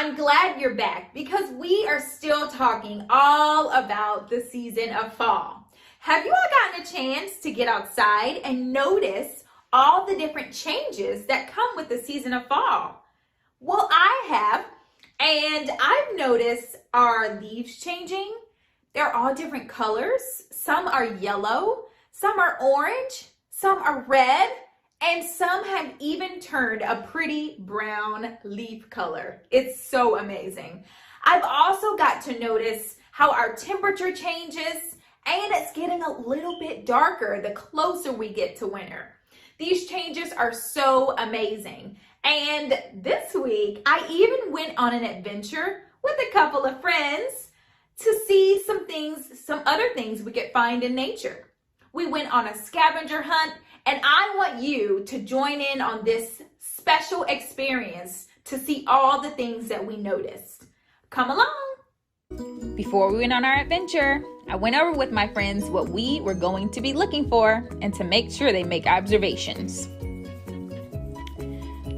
I'm glad you're back because we are still talking all about the season of fall. Have you all gotten a chance to get outside and notice all the different changes that come with the season of fall? Well, I have, and I've noticed our leaves changing. They're all different colors. Some are yellow, some are orange, some are red, and some have even turned a pretty brown leaf color. It's so amazing. I've also got to notice how our temperature changes, and it's getting a little bit darker the closer we get to winter. These changes are so amazing. And this week, I even went on an adventure with a couple of friends to see some other things we could find in nature. We went on a scavenger hunt, and I want you to join in on this special experience to see all the things that we noticed. Come along. Before we went on our adventure, I went over with my friends what we were going to be looking for and to make sure they make observations.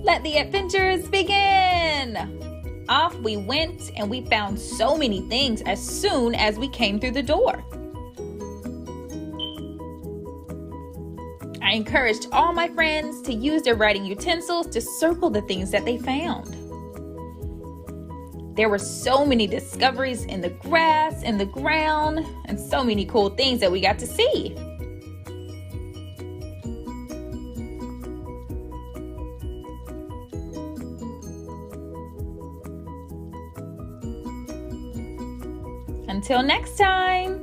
Let the adventures begin! Off we went, and we found so many things as soon as we came through the door. I encouraged all my friends to use their writing utensils to circle the things that they found. There were so many discoveries in the grass, in the ground, and so many cool things that we got to see. Until next time.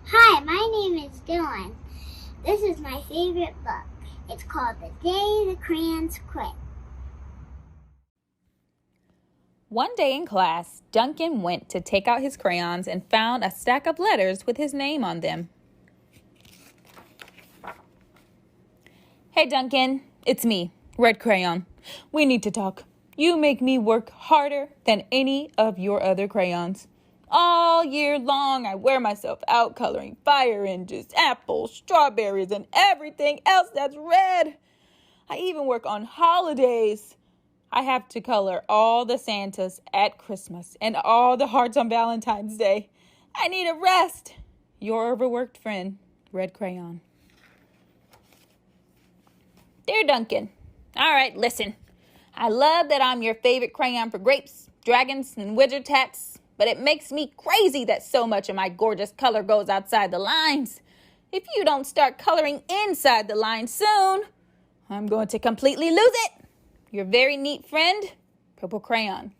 Hi, my name is Dylan. This is my favorite book. It's called The Day the Crayons Quit. One day in class, Duncan went to take out his crayons and found a stack of letters with his name on them. Hey Duncan, it's me, Red Crayon. We need to talk. You make me work harder than any of your other crayons. All year long, I wear myself out coloring fire engines, apples, strawberries, and everything else that's red. I even work on holidays. I have to color all the Santas at Christmas and all the hearts on Valentine's Day. I need a rest. Your overworked friend, Red Crayon. Dear Duncan, all right, listen. I love that I'm your favorite crayon for grapes, dragons, and wizard hats. But it makes me crazy that so much of my gorgeous color goes outside the lines. If you don't start coloring inside the lines soon, I'm going to completely lose it. Your very neat friend, Purple Crayon.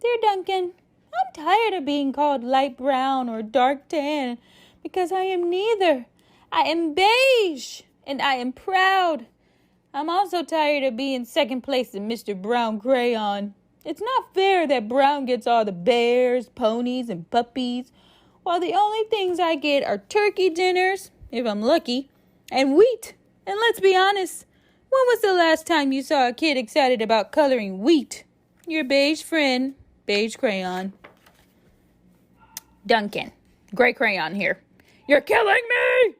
Dear Duncan, I'm tired of being called light brown or dark tan because I am neither. I am beige and I am proud. I'm also tired of being second place in Mr. Brown Crayon. It's not fair that Brown gets all the bears, ponies, and puppies, while the only things I get are turkey dinners, if I'm lucky, and wheat. And let's be honest, when was the last time you saw a kid excited about coloring wheat? Your beige friend, Beige Crayon. Duncan, Gray Crayon here. You're killing me!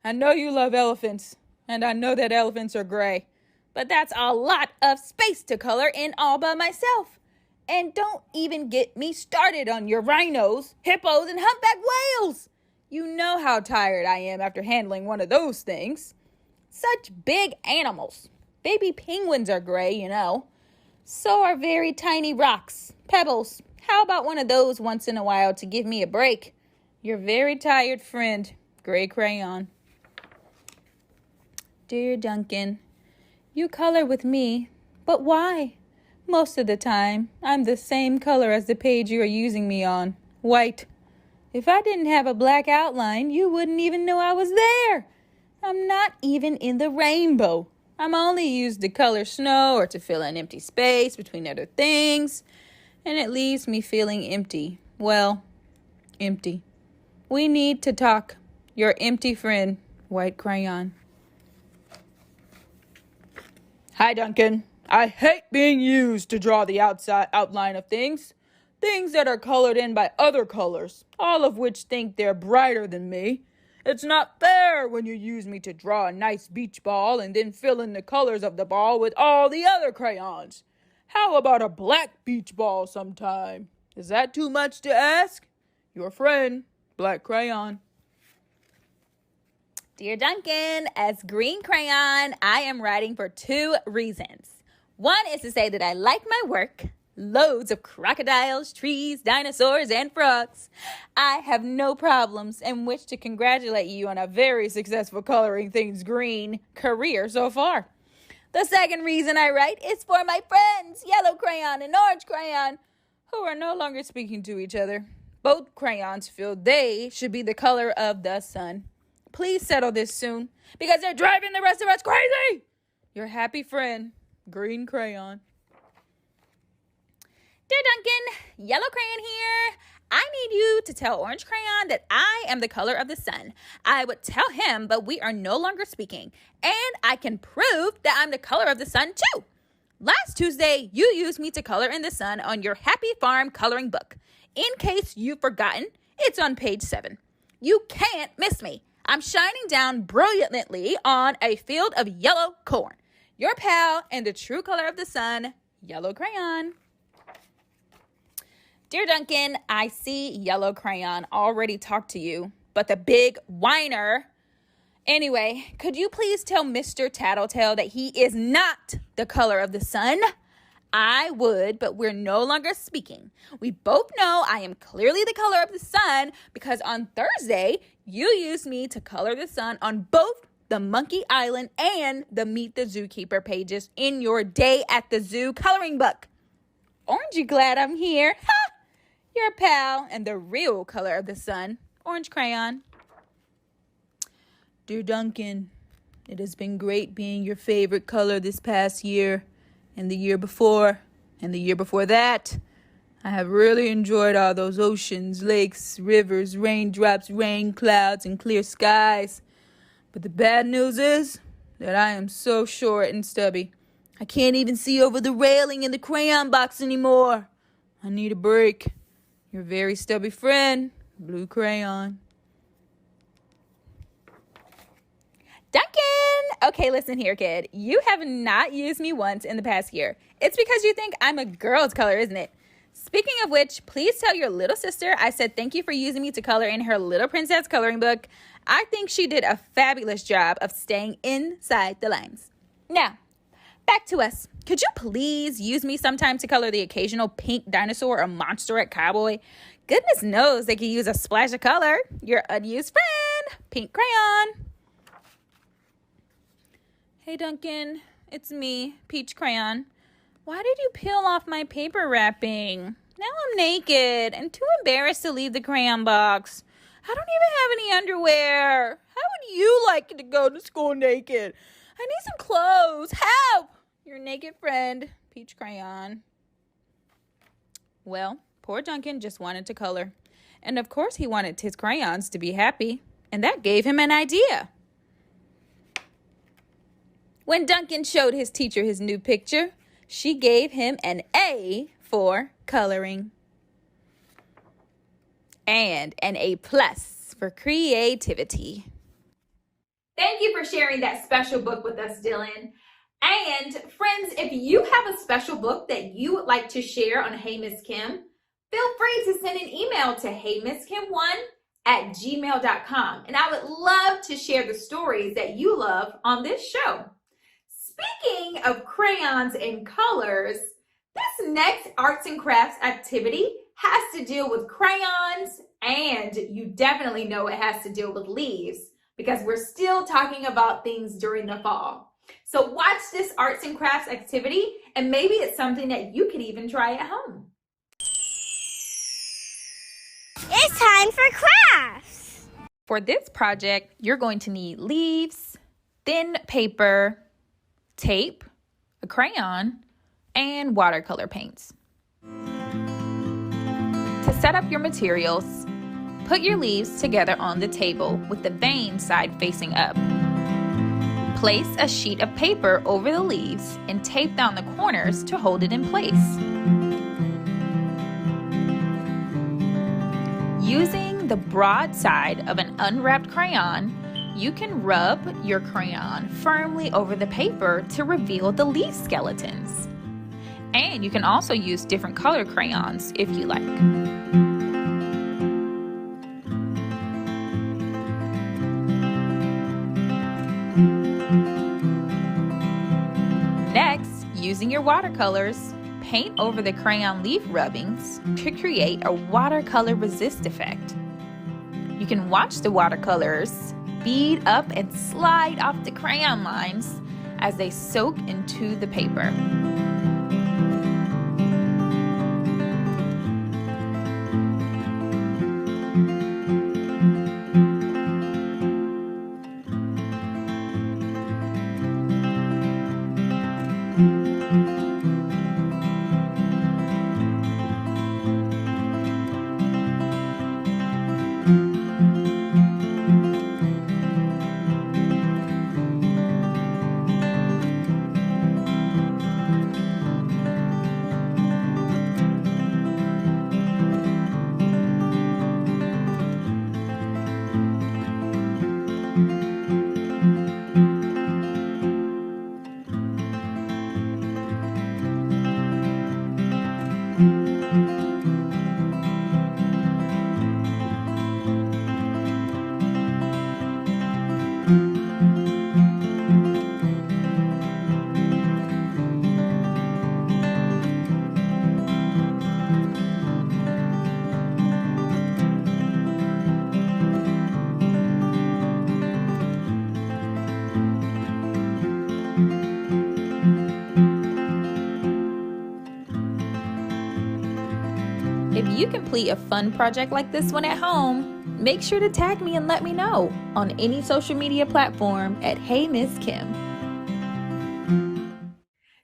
I know you love elephants, and I know that elephants are gray. But that's a lot of space to color in all by myself. And don't even get me started on your rhinos, hippos, and humpback whales. You know how tired I am after handling one of those things. Such big animals. Baby penguins are gray, you know. So are very tiny rocks, pebbles. How about one of those once in a while to give me a break? Your very tired friend, Gray Crayon. Dear Duncan, you color with me, but why? Most of the time, I'm the same color as the page you are using me on, white. If I didn't have a black outline, you wouldn't even know I was there. I'm not even in the rainbow. I'm only used to color snow or to fill an empty space between other things, and it leaves me feeling empty. Well, empty. We need to talk. Your empty friend, White Crayon. Hi, Duncan. I hate being used to draw the outside outline of things. Things that are colored in by other colors, all of which think they're brighter than me. It's not fair when you use me to draw a nice beach ball and then fill in the colors of the ball with all the other crayons. How about a black beach ball sometime? Is that too much to ask? Your friend, Black Crayon. Dear Duncan, as Green Crayon, I am writing for 2 reasons. One is to say that I like my work. Loads of crocodiles, trees, dinosaurs, and frogs. I have no problems and wish to congratulate you on a very successful coloring things green career so far. The second reason I write is for my friends, Yellow Crayon and Orange Crayon, who are no longer speaking to each other. Both crayons feel they should be the color of the sun. Please settle this soon, because they're driving the rest of us crazy. Your happy friend, Green Crayon. Dear Duncan, Yellow Crayon here. I need you to tell Orange Crayon that I am the color of the sun. I would tell him, but we are no longer speaking. And I can prove that I'm the color of the sun too. Last Tuesday, you used me to color in the sun on your Happy Farm coloring book. In case you've forgotten, it's on page 7. You can't miss me. I'm shining down brilliantly on a field of yellow corn. Your pal and the true color of the sun, Yellow Crayon. Dear Duncan, I see Yellow Crayon already talked to you, but the big whiner. Anyway, could you please tell Mr. Tattletale that he is not the color of the sun? I would, but we're no longer speaking. We both know I am clearly the color of the sun because on Thursday, you used me to color the sun on both the Monkey Island and the Meet the Zookeeper pages in your Day at the Zoo coloring book. Aren't you glad I'm here? Ha! Your pal and the real color of the sun, Orange Crayon. Dear Duncan, it has been great being your favorite color this past year, and the year before, and the year before that. I have really enjoyed all those oceans, lakes, rivers, raindrops, rain clouds, and clear skies. But the bad news is that I am so short and stubby. I can't even see over the railing in the crayon box anymore. I need a break. Your very stubby friend, Blue Crayon. Duncan! Okay, listen here, kid. You have not used me once in the past year. It's because you think I'm a girl's color, isn't it? Speaking of which, please tell your little sister I said thank you for using me to color in her Little Princess coloring book. I think she did a fabulous job of staying inside the lines. Now, back to us. Could you please use me sometime to color the occasional pink dinosaur or monster at cowboy? Goodness knows they could use a splash of color. Your unused friend, Pink Crayon. Hey Duncan, it's me, Peach Crayon. Why did you peel off my paper wrapping? Now I'm naked and too embarrassed to leave the crayon box. I don't even have any underwear. How would you like to go to school naked? I need some clothes. Help! Your naked friend, Peach Crayon. Well, poor Duncan just wanted to color. And of course he wanted his crayons to be happy. And that gave him an idea. When Duncan showed his teacher his new picture, she gave him an A for coloring. And an A+ for creativity. Thank you for sharing that special book with us, Dylan. And friends, if you have a special book that you would like to share on Hey Miss Kim, feel free to send an email to heymisskim1@gmail.com. And I would love to share the stories that you love on this show. Speaking of crayons and colors, this next arts and crafts activity has to deal with crayons, and you definitely know it has to deal with leaves because we're still talking about things during the fall. So watch this arts and crafts activity, and maybe it's something that you could even try at home. It's time for crafts. For this project, you're going to need leaves, thin paper, tape, a crayon, and watercolor paints. To set up your materials, put your leaves together on the table with the vein side facing up. Place a sheet of paper over the leaves and tape down the corners to hold it in place. Using the broad side of an unwrapped crayon, you can rub your crayon firmly over the paper to reveal the leaf skeletons. And you can also use different color crayons if you like. Next, using your watercolors, paint over the crayon leaf rubbings to create a watercolor resist effect. You can watch the watercolors bead up and slide off the crayon lines as they soak into the paper. If you complete a fun project like this one at home, make sure to tag me and let me know on any social media platform at Hey Miss Kim.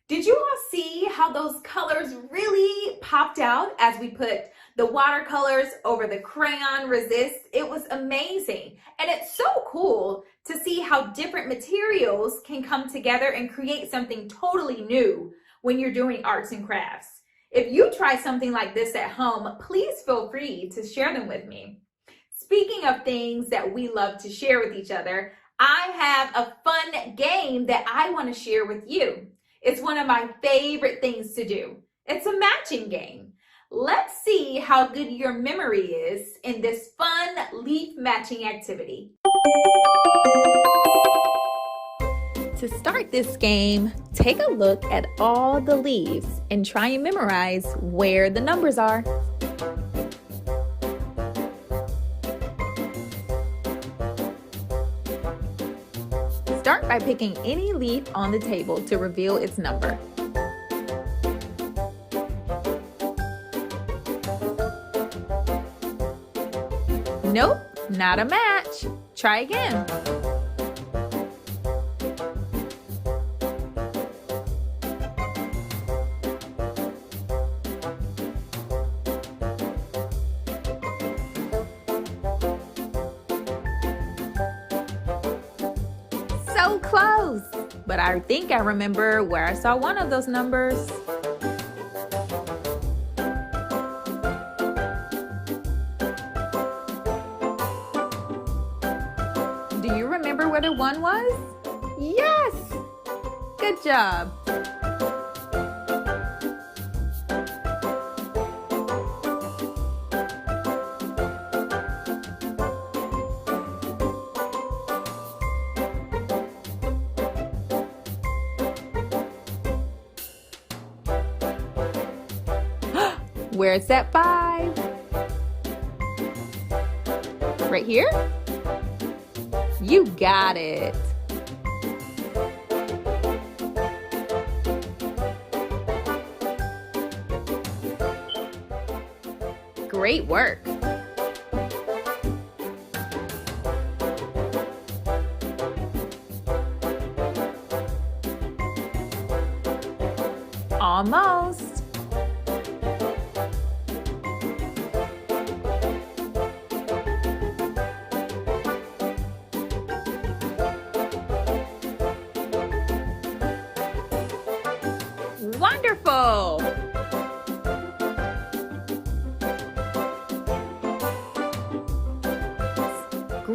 Did you all see how those colors really popped out as we put the watercolors over the crayon resist? It was amazing. And it's so cool to see how different materials can come together and create something totally new when you're doing arts and crafts. If you try something like this at home, please feel free to share them with me. Speaking of things that we love to share with each other, I have a fun game that I want to share with you. It's one of my favorite things to do. It's a matching game. Let's see how good your memory is in this fun leaf matching activity. To start this game, take a look at all the leaves and try and memorize where the numbers are. Start by picking any leaf on the table to reveal its number. Nope, not a match. Try again. So close, but I think I remember where I saw one of those numbers. Do you remember where the one was? Yes! Good job. Where's that 5? Right here? You got it. Great work. Almost. Wonderful!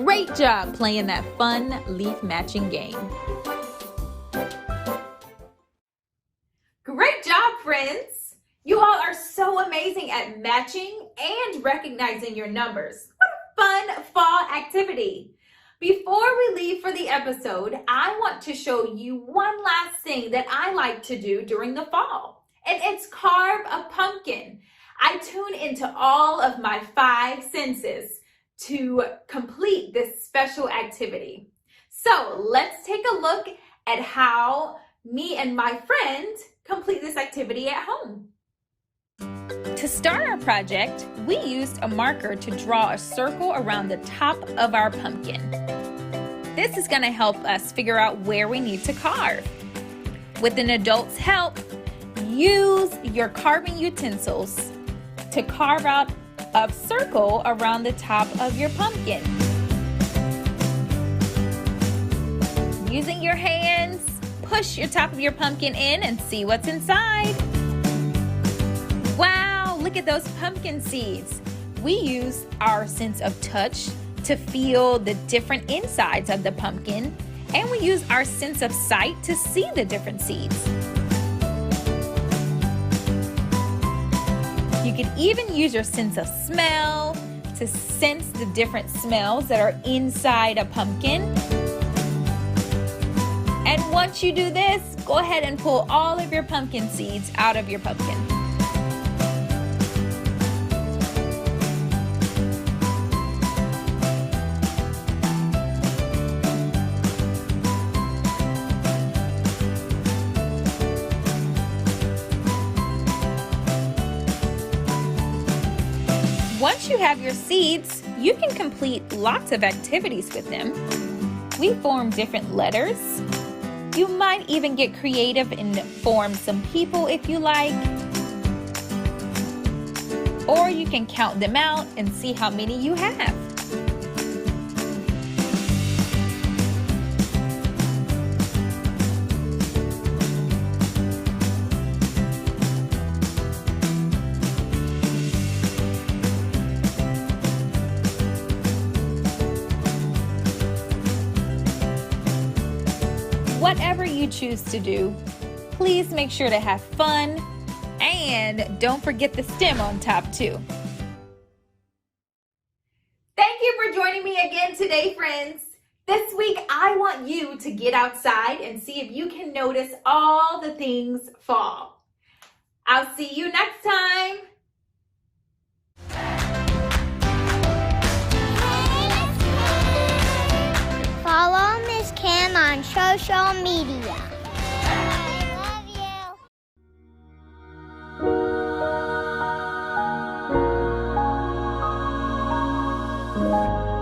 Great job playing that fun leaf matching game. Great job, friends! You all are so amazing at matching and recognizing your numbers. What a fun fall activity! Before we leave for the episode, I want to show you one last thing that I like to do during the fall, and it's carve a pumpkin. I tune into all of my 5 senses to complete this special activity. So let's take a look at how me and my friend complete this activity at home. To start our project, we used a marker to draw a circle around the top of our pumpkin. This is going to help us figure out where we need to carve. With an adult's help, use your carving utensils to carve out a circle around the top of your pumpkin. Using your hands, push your top of your pumpkin in and see what's inside. Wow, look at those pumpkin seeds. We use our sense of touch to feel the different insides of the pumpkin, and we use our sense of sight to see the different seeds. You can even use your sense of smell to sense the different smells that are inside a pumpkin. And once you do this, go ahead and pull all of your pumpkin seeds out of your pumpkin. Once you have your seeds, you can complete lots of activities with them. We form different letters. You might even get creative and form some people if you like. Or you can count them out and see how many you have. Whatever you choose to do, please make sure to have fun and don't forget the stem on top too. Thank you for joining me again today, friends. This week, I want you to get outside and see if you can notice all the things fall. I'll see you next time. Follow Miss Kim on social media. I love you.